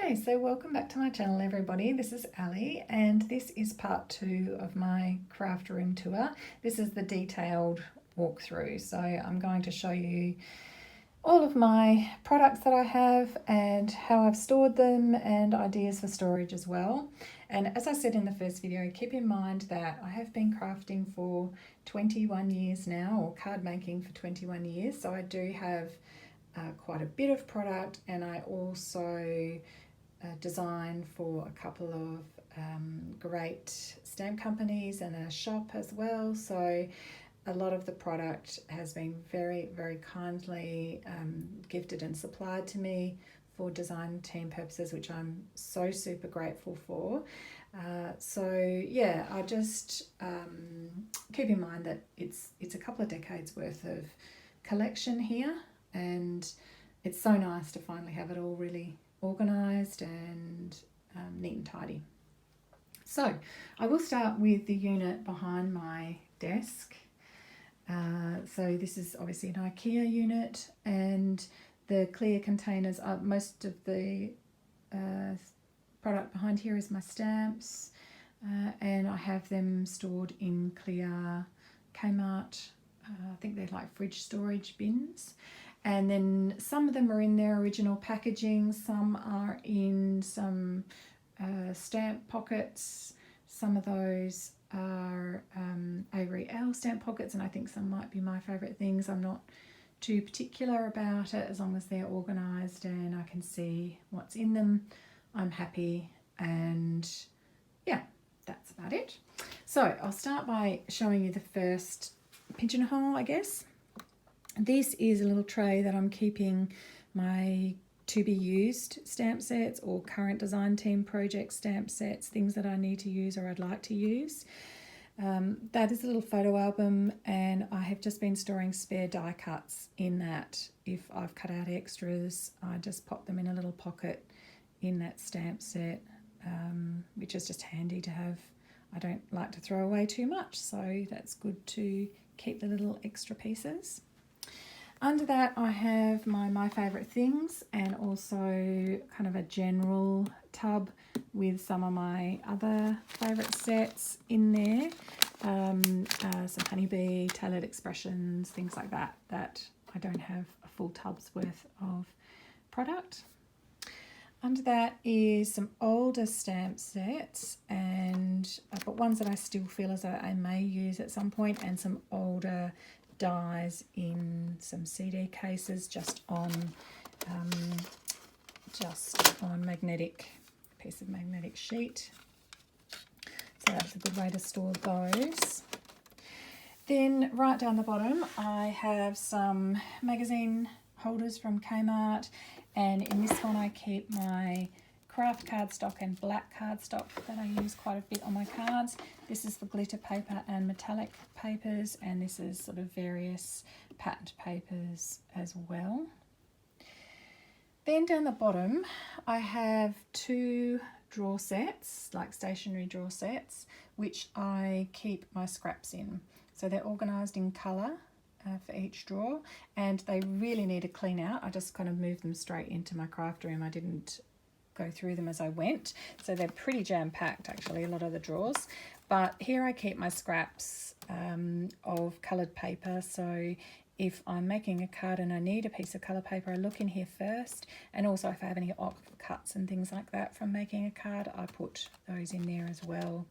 Hi, so welcome back to my channel everybody. This is Ali and this is part 2 of my craft room tour. This is the detailed walkthrough, so I'm going to show you all of my products that I have and how I've stored them and ideas for storage as well. And as I said in the first video, keep in mind that I have been crafting for 21 years now, or card making for 21 years, so I do have quite a bit of product, and I also design for a couple of great stamp companies and a shop as well. So a lot of the product has been very, very kindly gifted and supplied to me for design team purposes, which I'm so super grateful for. So yeah, I just keep in mind that it's a couple of decades worth of collection here, and it's so nice to finally have it all really organised and neat and tidy. So I will start with the unit behind my desk. So this is obviously an Ikea unit, and the clear containers are most of the product behind here is my stamps, and I have them stored in clear Kmart. I think they're like fridge storage bins. And then some of them are in their original packaging, some are in some stamp pockets, some of those are Avery L stamp pockets, and I think some might be my favourite things. I'm not too particular about it, as long as they're organised and I can see what's in them, I'm happy. And yeah, that's about it. So I'll start by showing you the first pigeonhole, I guess. This is a little tray that I'm keeping my to be used stamp sets or current design team project stamp sets, things that I need to use or I'd like to use. That is a little photo album, and I have just been storing spare die cuts in that. If I've cut out extras, I just pop them in a little pocket in that stamp set, which is just handy to have. I don't like to throw away too much, so that's good to keep the little extra pieces. Under that I have my favourite things, and also kind of a general tub with some of my other favourite sets in there. Some honeybee, tailored expressions, things like that, that I don't have a full tub's worth of product. Under that is some older stamp sets, and I've got ones that I still feel as though I may use at some point, and some older dies in some CD cases just on magnetic, piece of magnetic sheet. So that's a good way to store those. Then right down the bottom I have some magazine holders from Kmart, and in this one I keep my craft cardstock and black cardstock that I use quite a bit on my cards. This is for glitter paper and metallic papers, and this is sort of various patterned papers as well. Then down the bottom I have 2 drawer sets, like stationery drawer sets, which I keep my scraps in. So they're organised in colour for each drawer, and they really need a clean out. I just kind of moved them straight into my craft room. I didn't go through them as I went, so they're pretty jam-packed actually, a lot of the drawers. But here I keep my scraps of coloured paper, so if I'm making a card and I need a piece of colour paper, I look in here first, and also if I have any offcuts and things like that from making a card, I put those in there as well,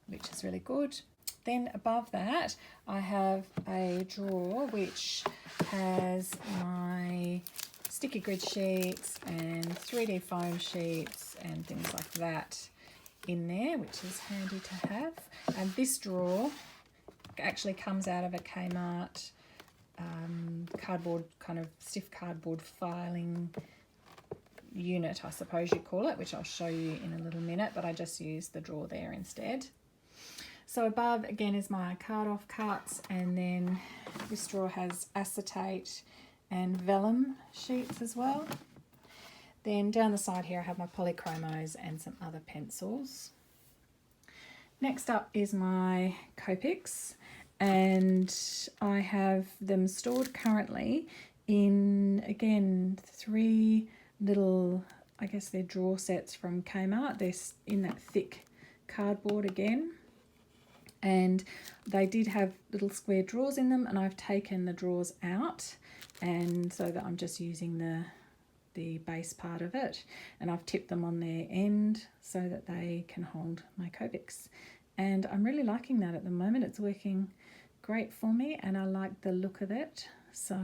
which is really good. Then above that I have a drawer which has my sticky grid sheets and 3D foam sheets and things like that in there, which is handy to have. And this drawer actually comes out of a Kmart cardboard, kind of stiff cardboard filing unit, I suppose you call it, which I'll show you in a little minute, but I just use the drawer there instead. So above again is my card offcuts, and then this drawer has acetate and vellum sheets as well. Then down the side here I have my polychromos and some other pencils. Next up is my Copics, and I have them stored currently in, again, 3 little I guess they're drawer sets from Kmart. They're in that thick cardboard again. And they did have little square drawers in them, and I've taken the drawers out, and so that I'm just using the base part of it, and I've tipped them on their end so that they can hold my Copics. And I'm really liking that at the moment. It's working great for me, and I like the look of it. So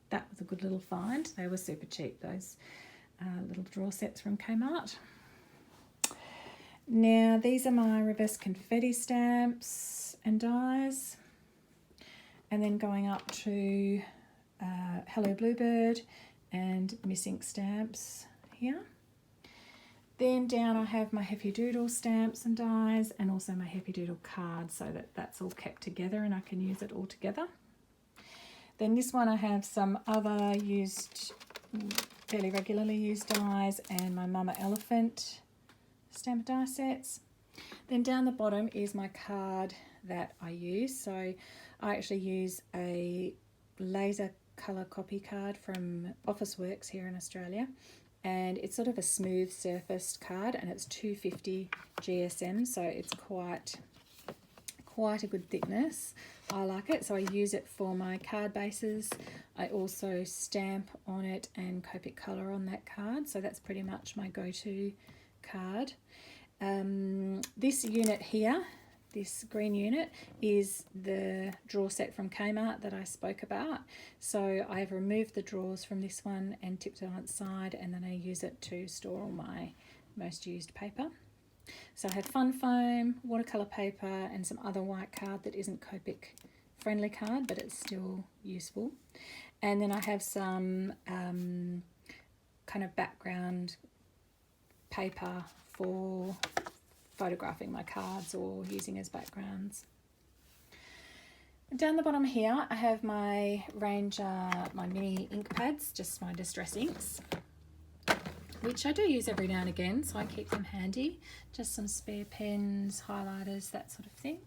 that was a good little find. They were super cheap, those little drawer sets from Kmart. Now these are my reverse confetti stamps and dies, and then going up to Hello Bluebird and Miss Ink stamps here. Then down I have my Happy Doodle stamps and dies, and also my Happy Doodle cards, so that that's all kept together and I can use it all together. Then this one I have some other used, fairly regularly used dies, and my Mama Elephant stamp die sets. Then down the bottom is my card that I use. So I actually use a laser colour copy card from Officeworks here in Australia, and it's sort of a smooth surfaced card, and it's 250 GSM, so it's quite a good thickness. I like it, so I use it for my card bases. I also stamp on it and Copic colour on that card, so that's pretty much my go-to card. This unit here, this green unit, is the drawer set from Kmart that I spoke about. So I have removed the drawers from this one and tipped it on its side, and then I use it to store all my most used paper. So I have fun foam, watercolour paper, and some other white card that isn't Copic friendly card, but it's still useful. And then I have some kind of background paper for photographing my cards or using as backgrounds. Down the bottom here I have my Ranger, my mini ink pads, just my distress inks, which I do use every now and again, so I keep them handy. Just some spare pens, highlighters, that sort of thing.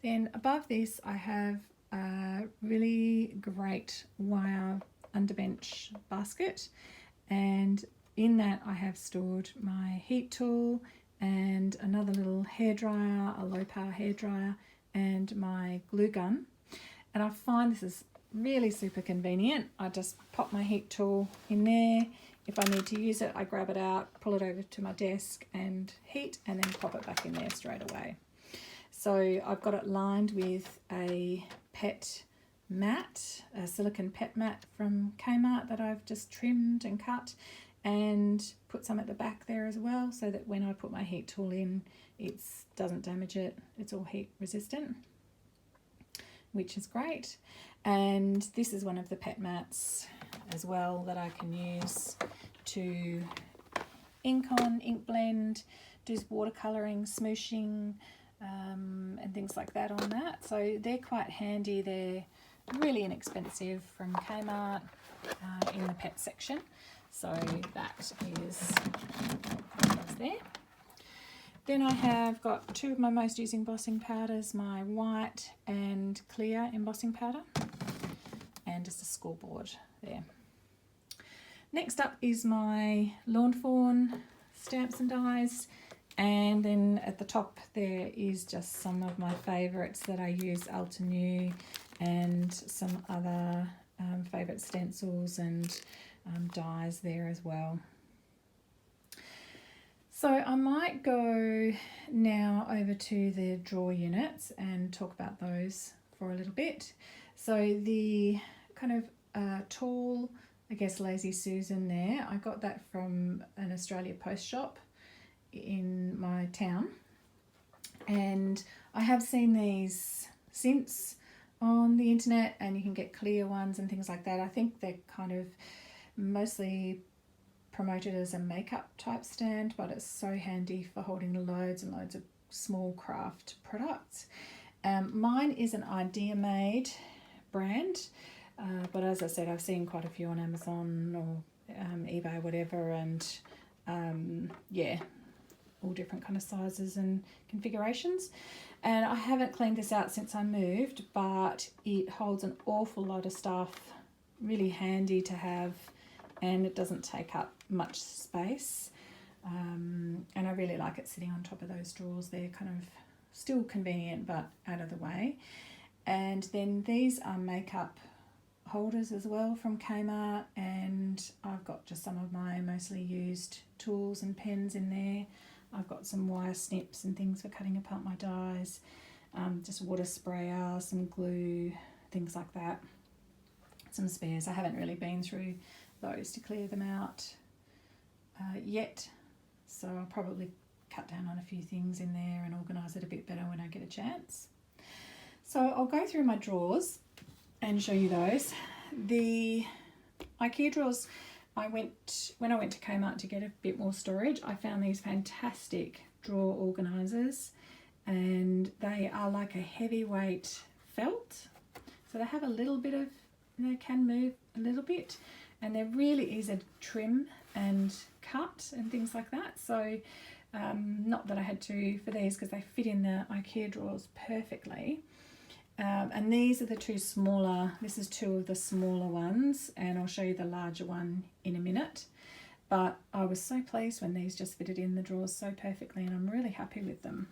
Then above this I have a really great wire underbench basket, and in that I have stored my heat tool and another little hairdryer, a low power hairdryer, and my glue gun. And I find this is really super convenient. I just pop my heat tool in there. If I need to use it, I grab it out, pull it over to my desk and heat, and then pop it back in there straight away. So I've got it lined with a pet mat, a silicone pet mat from Kmart that I've just trimmed and cut, and put some at the back there as well, so that when I put my heat tool in, it doesn't damage it. It's all heat resistant, which is great. And this is one of the pet mats as well that I can use to ink on, ink blend, do watercolouring, smooshing, and things like that on that. So they're quite handy. They're really inexpensive from Kmart in the pet section. So that is there. Then I have got two of my most used embossing powders, my white and clear embossing powder, and just a scoreboard there. Next up is my Lawn Fawn stamps and dies, and then at the top there is just some of my favourites that I use, Altenew, and some other favourite stencils and dies there as well. So I might go now over to the drawer units and talk about those for a little bit. So the kind of tall, I guess, Lazy Susan there, I got that from an Australia Post shop in my town, and I have seen these since on the internet, and you can get clear ones and things like that. I think they're kind of mostly promoted as a makeup type stand, but it's so handy for holding loads and loads of small craft products. Mine is an Idea Made brand, but as I said, I've seen quite a few on Amazon or eBay, whatever, and yeah, all different kind of sizes and configurations. And I haven't cleaned this out since I moved, but it holds an awful lot of stuff, really handy to have and it doesn't take up much space. And I really like it sitting on top of those drawers. They're kind of still convenient but out of the way. And then these are makeup holders as well from Kmart, and I've got just some of my mostly used tools and pens in there. I've got some wire snips and things for cutting apart my dies, just water sprayer, some glue, things like that. Some spares. I haven't really been through those to clear them out yet, so I'll probably cut down on a few things in there and organise it a bit better when I get a chance. So I'll go through my drawers and show you those. The Ikea drawers, when I went to Kmart to get a bit more storage, I found these fantastic drawer organisers, and they are like a heavyweight felt. So they have a little bit of, they can move a little bit, and they're really easy to trim and cut and things like that. So not that I had to for these, because they fit in the Ikea drawers perfectly. And these are the two smaller, this is two of the smaller ones, and I'll show you the larger one in a minute. But I was so pleased when these just fitted in the drawers so perfectly, and I'm really happy with them.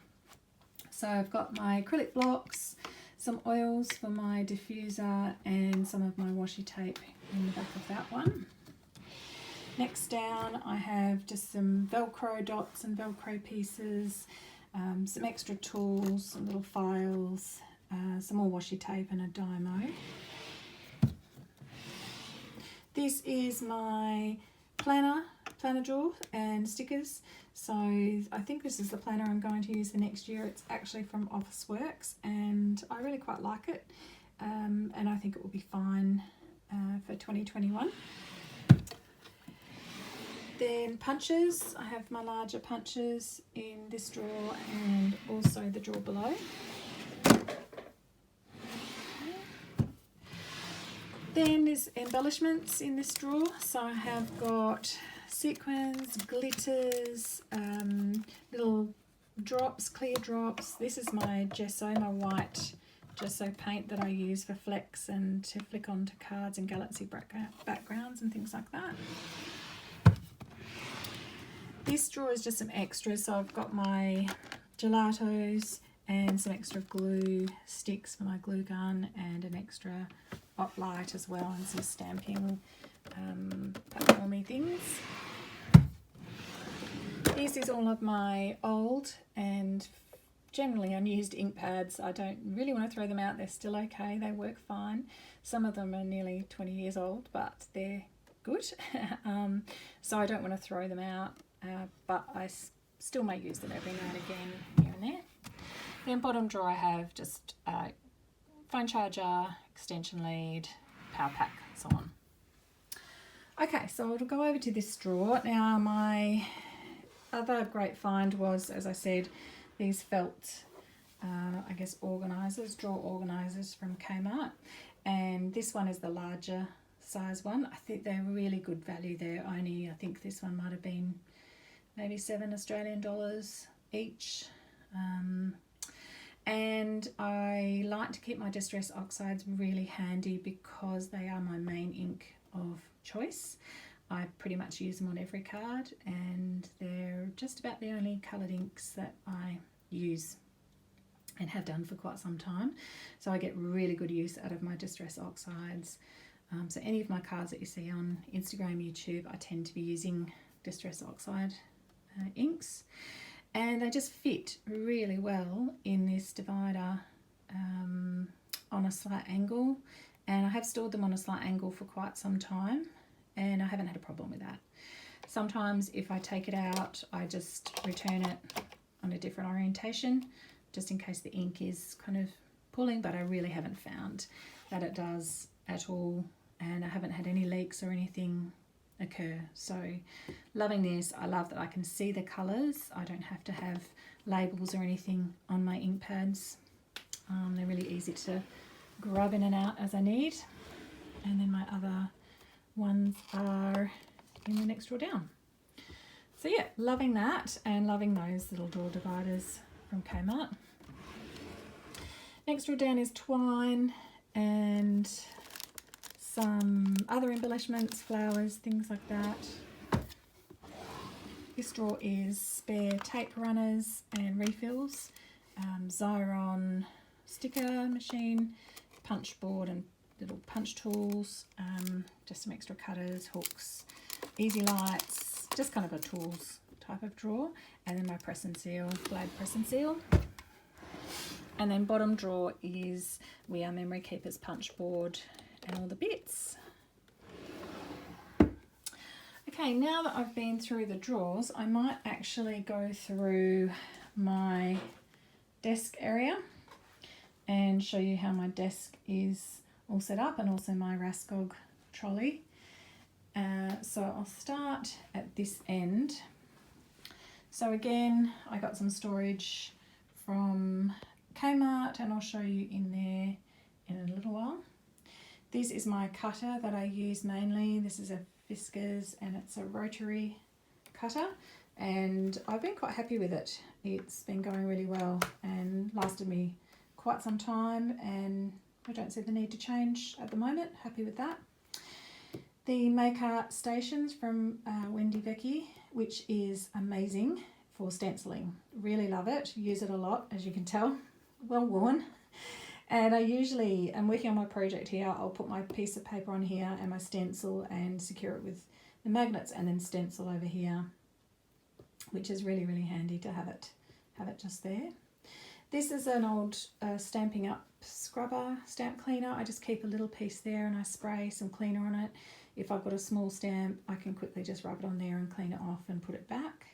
So I've got my acrylic blocks, some oils for my diffuser, and some of my washi tape in the back of that one. Next down I have just some Velcro dots and Velcro pieces, some extra tools, some little files, some more washi tape and a Dymo. This is my planner drawer and stickers. So I think this is the planner I'm going to use for next year. It's actually from Officeworks, and I really quite like it, and I think it will be fine for 2021. Then punches, I have my larger punches in this drawer and also the drawer below. Then there's embellishments in this drawer. So I have got sequins, glitters, little drops, clear drops. This is my gesso, my white gesso paint that I use for flex and to flick onto cards and galaxy backgrounds and things like that. This drawer is just some extras. So I've got my gelatos and some extra glue sticks for my glue gun, and an extra hot light as well, and some stamping platformy things. This is all of my old and generally unused ink pads. I don't really want to throw them out. They're still okay. They work fine. Some of them are nearly 20 years old, but they're good. So I don't want to throw them out, but I still may use them every now and again, here and there. Then bottom drawer I have just phone charger, extension lead, power pack, so on. Okay, so I'll go over to this drawer. Now my other great find was, as I said, these felt, I guess, organisers, drawer organisers from Kmart. And this one is the larger size one. I think they're really good value. They're only, I think this one might have been maybe $7 Australian each. And I like to keep my Distress Oxides really handy because they are my main ink of choice. I pretty much use them on every card, and they're just about the only coloured inks that I use and have done for quite some time. So I get really good use out of my Distress Oxides. So any of my cards that you see on Instagram, YouTube, I tend to be using Distress Oxide inks. And they just fit really well in this divider on a slight angle, and I have stored them on a slight angle for quite some time, and I haven't had a problem with that. Sometimes if I take it out, I just return it on a different orientation, just in case the ink is kind of pulling, but I really haven't found that it does at all, and I haven't had any leaks or anything occur. So loving this. I love that I can see the colours. I don't have to have labels or anything on my ink pads. They're really easy to grab in and out as I need. And then my other ones are in the next drawer down. So yeah, loving that, and loving those little drawer dividers from Kmart. Next drawer down is twine and some other embellishments, flowers, things like that. This drawer is spare tape runners and refills, Xyron sticker machine, punch board and little punch tools, just some extra cutters, hooks, easy lights, just kind of a tools type of drawer. And then my press and seal, Glad press and seal. And then bottom drawer is We Are Memory Keepers punch board and all the bits. Okay, now that I've been through the drawers, I might actually go through my desk area and show you how my desk is all set up, and also my Raskog trolley. So I'll start at this end. So again, I got some storage from Kmart, and I'll show you in there in a little while. This is my cutter that I use mainly. This is a Fiskars and it's a rotary cutter, and I've been quite happy with it. It's been going really well and lasted me quite some time, and I don't see the need to change at the moment. Happy with that. The Make Art stations from Wendy Becky, which is amazing for stenciling. Really love it. Use it a lot, as you can tell. Well worn. And I usually am working on my project here. I'll put my piece of paper on here and my stencil and secure it with the magnets, and then stencil over here, which is really, really handy to have it just there. This is an old Stamping Up scrubber stamp cleaner. I just keep a little piece there and I spray some cleaner on it. If I've got a small stamp, I can quickly just rub it on there and clean it off and put it back.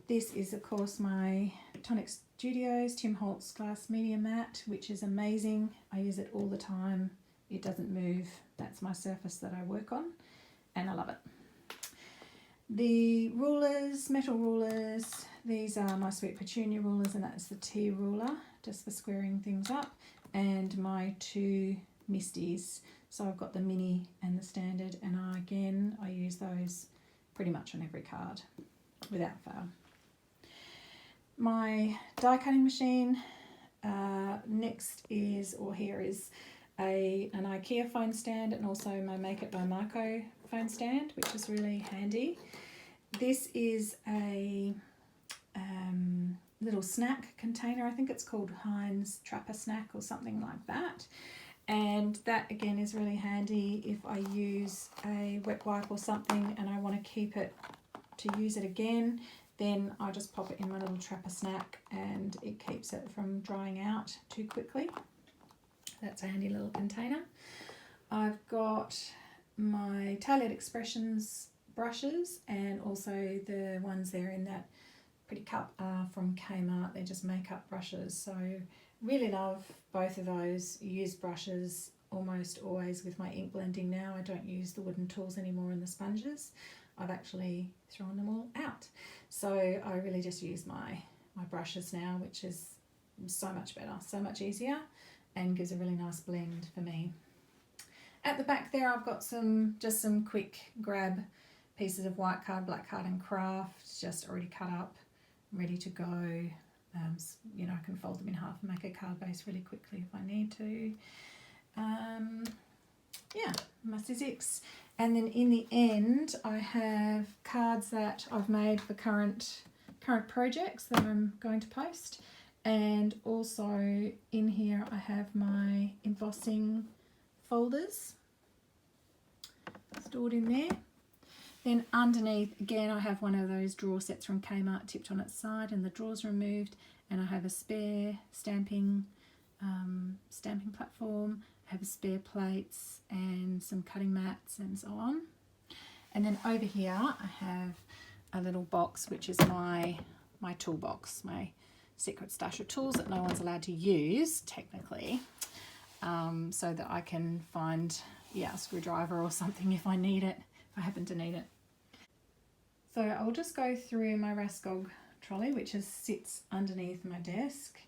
This is, of course, my Tonic Studios Tim Holtz glass media mat, which is amazing. I use it all the time. It doesn't move. That's my surface that I work on, and I love it. The rulers, metal rulers, these are my Sweet Petunia rulers, and that's the T ruler, just for squaring things up, and my two Misties. So I've got the mini and the standard, and I use those pretty much on every card without fail. My die cutting machine, next is, or here is an Ikea phone stand, and also my Make It by Marco phone stand, which is really handy. This is a little snack container. I think it's called Heinz Trapper Snack or something like that. And that again is really handy if I use a wet wipe or something and I want to keep it to use it again, then I just pop it in my little Trapper Snack and it keeps it from drying out too quickly. That's a handy little container. I've got my Tailored Expressions brushes, and also the ones there in that pretty cup are from Kmart. They're just makeup brushes, so really love both of those. Use brushes almost always with my ink blending now. I don't use the wooden tools anymore and the sponges. I've actually thrown them all out. So I really just use my brushes now, which is so much better, so much easier, and gives a really nice blend for me. At the back there, I've got just some quick grab pieces of white card, black card and craft, just already cut up, ready to go. You know, I can fold them in half and make a card base really quickly if I need to. Yeah, my Sizzix. And then in the end, I have cards that I've made for current projects that I'm going to post. And also in here, I have my embossing folders stored in there. Then underneath, again, I have one of those drawer sets from Kmart tipped on its side and the drawers removed. And I have a spare stamping platform. I have a spare plates and some cutting mats and so on. And then over here, I have a little box, which is my toolbox, my secret stash of tools that no one's allowed to use, technically, so that I can find, a screwdriver or something if I need it, if I happen to need it. So I'll just go through my Raskog trolley, which sits underneath my desk.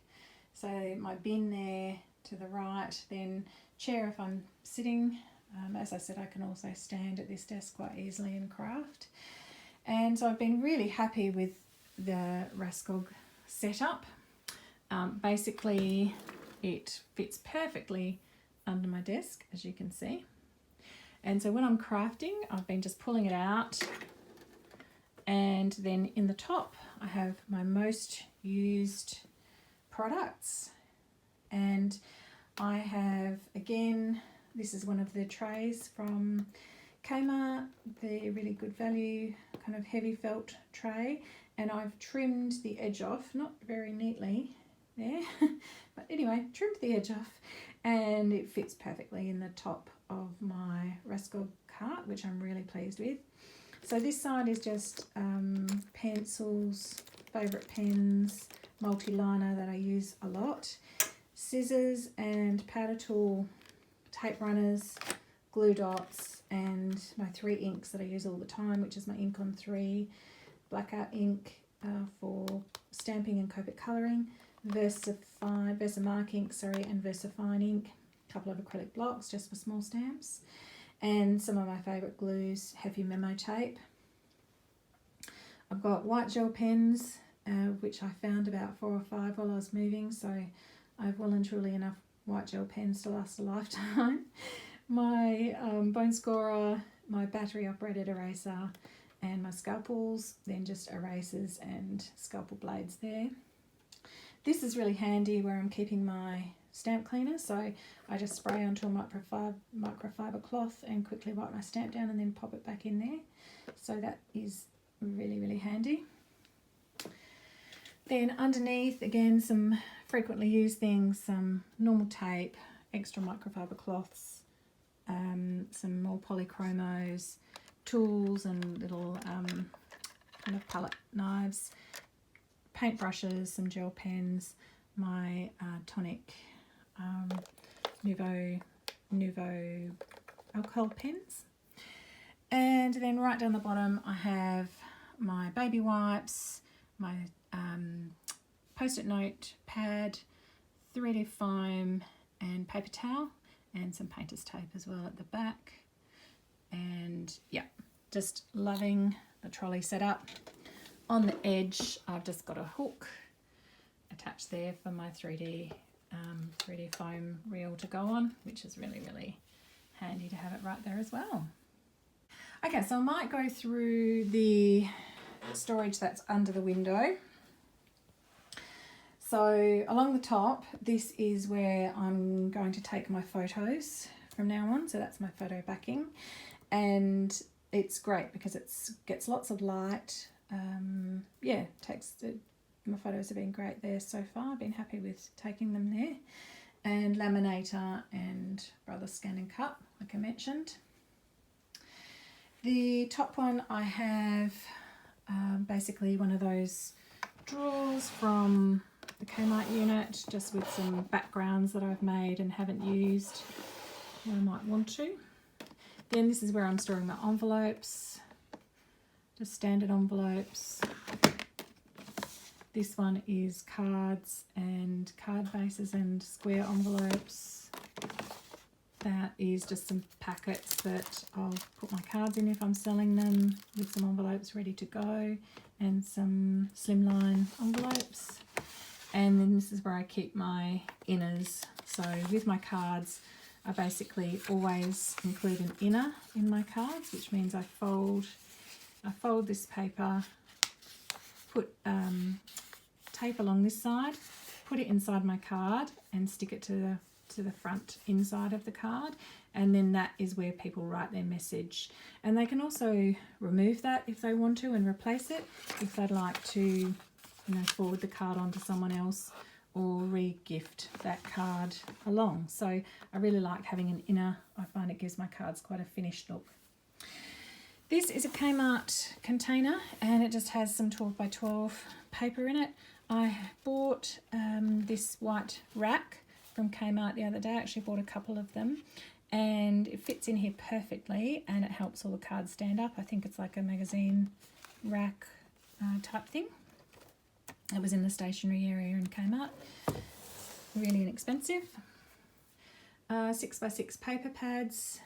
So my bin there to the right, then chair if I'm sitting. As I said, I can also stand at this desk quite easily and craft. And so I've been really happy with the Raskog setup. Basically, it fits perfectly under my desk, as you can see. And so when I'm crafting, I've been just pulling it out. And then in the top, I have my most used products. And I have, again, this is one of the trays from Kmart, the really good value kind of heavy felt tray. And I've trimmed the edge off, not very neatly there, but anyway, trimmed the edge off, and it fits perfectly in the top of my Raskog cart, which I'm really pleased with. So this side is just pencils, favourite pens, multi-liner that I use a lot, scissors and powder tool, tape runners, glue dots, and my 3 inks that I use all the time, which is my Ink on 3, blackout ink for stamping and Copic colouring, Versamark ink, and VersaFine ink, a couple of acrylic blocks just for small stamps, and some of my favourite glues, Heavy Memo tape. I've got white gel pens, which I found about 4 or 5 while I was moving, so I have well and truly enough white gel pens to last a lifetime. My bone scorer, my battery operated eraser, and my scalpels, then just erasers and scalpel blades there. This is really handy where I'm keeping my stamp cleaner, so I just spray onto a microfiber cloth and quickly wipe my stamp down and then pop it back in there. So that is really, really handy. Then underneath, again, some frequently used things, some normal tape, extra microfiber cloths, some more polychromos, tools and little kind of palette knives, paintbrushes, some gel pens, my tonic Nuvo alcohol pens. And then right down the bottom I have my baby wipes, my post-it note pad, 3D foam and paper towel, and some painter's tape as well at the back. And yeah, just loving the trolley setup. On the edge I've just got a hook attached there for my 3D foam reel to go on, which is really, really handy to have it right there as well. Okay, so I might go through the storage that's under the window. So along the top, this is where I'm going to take my photos from now on. So that's my photo backing, and it's great because it gets lots of light. Yeah, my photos have been great there so far. I've been happy with taking them there. And laminator and Brother Scan and Cut, like I mentioned. The top one I have basically one of those drawers from the Kmart unit, just with some backgrounds that I've made and haven't used where I might want to. Then this is where I'm storing my envelopes, just standard envelopes. This one is cards and card bases and square envelopes. That is just some packets that I'll put my cards in if I'm selling them, with some envelopes ready to go, and some slimline envelopes. And then this is where I keep my inners. So with my cards, I basically always include an inner in my cards, which means I fold this paper, put tape along this side, put it inside my card and stick it to the front inside of the card, and then that is where people write their message. And they can also remove that if they want to and replace it if they'd like to, forward the card on to someone else or re-gift that card along. So I really like having an inner. I find it gives my cards quite a finished look. This is a Kmart container, and it just has some 12 by 12 paper in it. I bought this white rack from Kmart the other day. I actually bought a couple of them, and it fits in here perfectly, and it helps all the cards stand up. I think it's like a magazine rack type thing. It was in the stationery area in Kmart. Really inexpensive. 6 by 6 paper pads.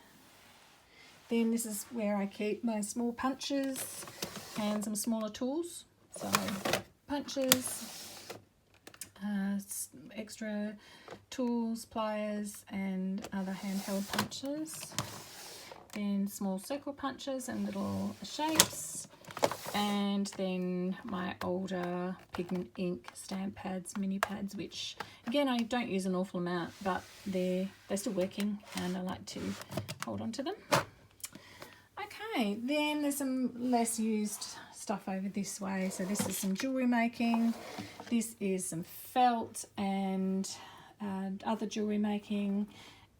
Then this is where I keep my small punches and some smaller tools. So punches, extra tools, pliers and other handheld punches. then small circle punches and little shapes, and then my older pigment ink stamp pads, mini pads, which again I don't use an awful amount, but they're still working and I like to hold on to them. Okay, then there's some less used stuff over this way. So this is some jewellery making, this is some felt and other jewellery making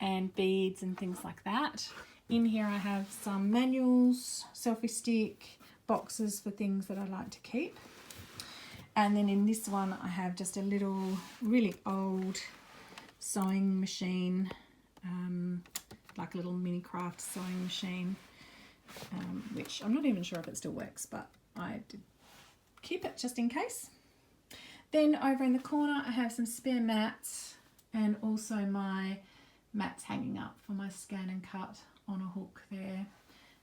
and beads and things like that. In here I have some manuals, selfie stick, boxes for things that I like to keep. And then in this one I have just a little really old sewing machine, like a little mini craft sewing machine, which I'm not even sure if it still works, but I did keep it just in case. Then over in the corner I have some spare mats and also my mats hanging up for my scan and cut on a hook there.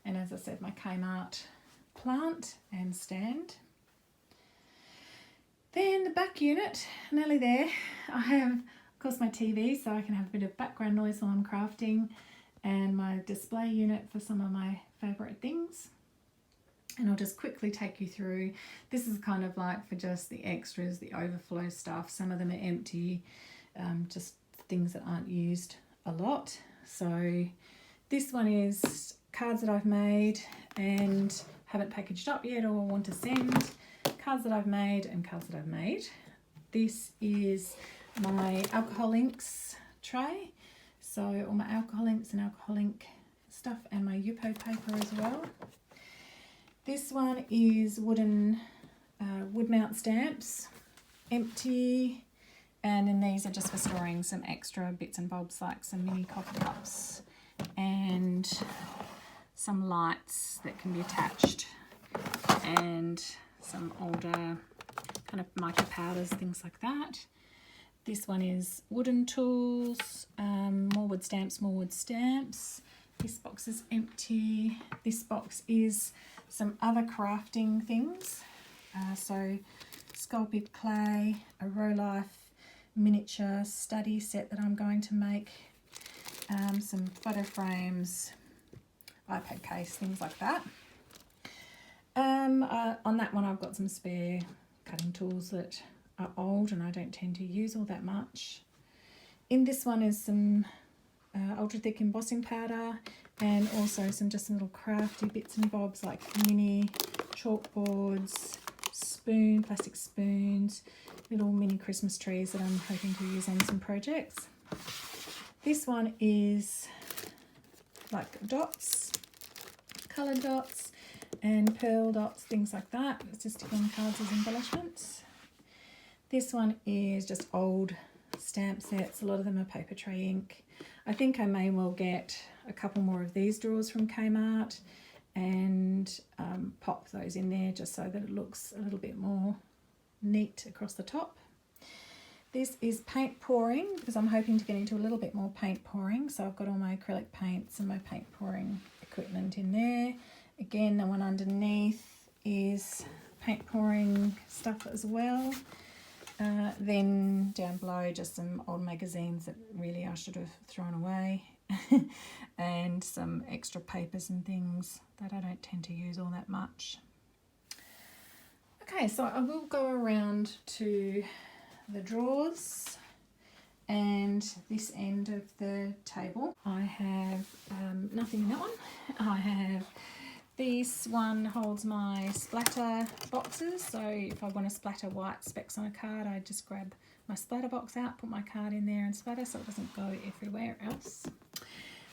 And as I said, my Kmart plant and stand. Then the back unit, nearly there. I have, of course, my TV so I can have a bit of background noise while I'm crafting, and my display unit for some of my favourite things. And I'll just quickly take you through. This is kind of like for just the extras, the overflow stuff. Some of them are empty, just things that aren't used a lot. So this one is cards that I've made and haven't packaged up yet or want to send. Cards that I've made and cards that I've made. This is my alcohol inks tray. So all my alcohol inks and alcohol ink stuff and my Yupo paper as well. This one is wooden wood mount stamps, empty, and then these are just for storing some extra bits and bobs like some mini coffee cups and some lights that can be attached and some older kind of mica powders, things like that. This one is wooden tools, more wood stamps, more wood stamps. This box is empty. This box is some other crafting things. So sculpted clay, a row life miniature study set that I'm going to make, some photo frames, iPad case, things like that. On that one I've got some spare cutting tools that are old and I don't tend to use all that much. In this one is some ultra thick embossing powder and also some just little crafty bits and bobs like mini chalkboards, plastic spoons, little mini Christmas trees that I'm hoping to use on some projects. This one is like dots, coloured dots and pearl dots, things like that. It's just stick on cards as embellishments. This one is just old stamp sets. A lot of them are paper tray ink. I think I may well get a couple more of these drawers from Kmart and pop those in there just so that it looks a little bit more neat across the top. This is paint pouring because I'm hoping to get into a little bit more paint pouring. So I've got all my acrylic paints and my paint pouring equipment in there. Again, the one underneath is paint pouring stuff as well. Then down below just some old magazines that really I should have thrown away and some extra papers and things that I don't tend to use all that much. Okay, so I will go around to the drawers and this end of the table. I have nothing in that one. I have this one holds my splatter boxes, so if I want to splatter white specks on a card, I just grab my splatter box out, put my card in there and splatter so it doesn't go everywhere else.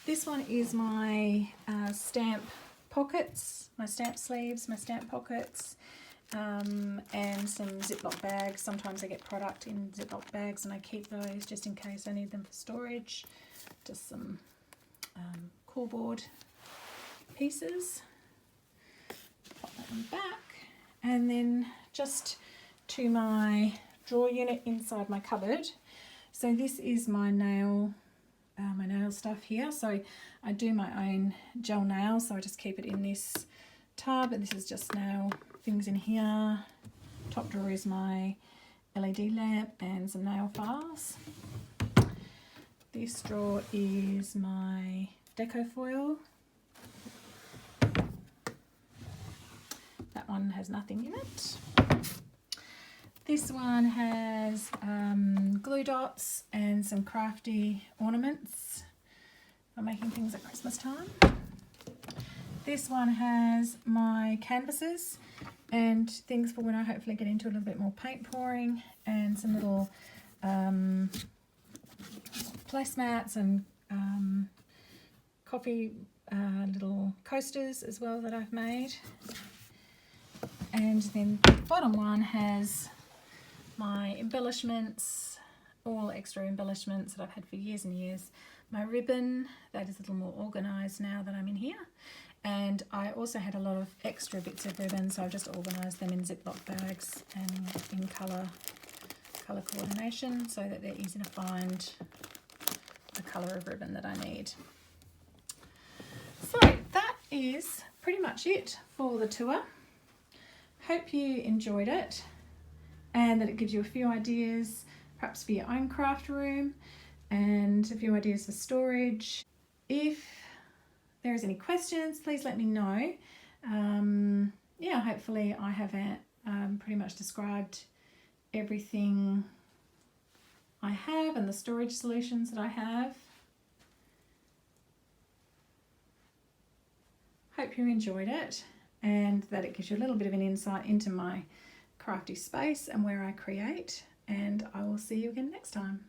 This one is my stamp pockets, my stamp sleeves, my stamp pockets, and some Ziploc bags. Sometimes I get product in Ziploc bags and I keep those just in case I need them for storage. Just some cardboard pieces. Pop that one back, and then just to my drawer unit inside my cupboard. So this is my nail stuff here. So I do my own gel nails, so I just keep it in this tub. This is just nail things in here. Top drawer is my LED lamp and some nail files. This drawer is my deco foil That one has nothing in it. This one has glue dots and some crafty ornaments for making things at Christmas time. This one has my canvases and things for when I hopefully get into a little bit more paint pouring, and some little placemats and coffee little coasters as well that I've made. And then the bottom one has my embellishments, all extra embellishments that I've had for years and years. My ribbon, that is a little more organised now that I'm in here. And I also had a lot of extra bits of ribbon, so I've just organised them in Ziploc bags and in colour coordination so that they're easy to find the colour of ribbon that I need. So that is pretty much it for the tour. Hope you enjoyed it and that it gives you a few ideas perhaps for your own craft room and a few ideas for storage. If there is any questions, please let me know. Yeah, hopefully I have pretty much described everything I have and the storage solutions that I have. Hope you enjoyed it and that it gives you a little bit of an insight into my crafty space and where I create, and I will see you again next time.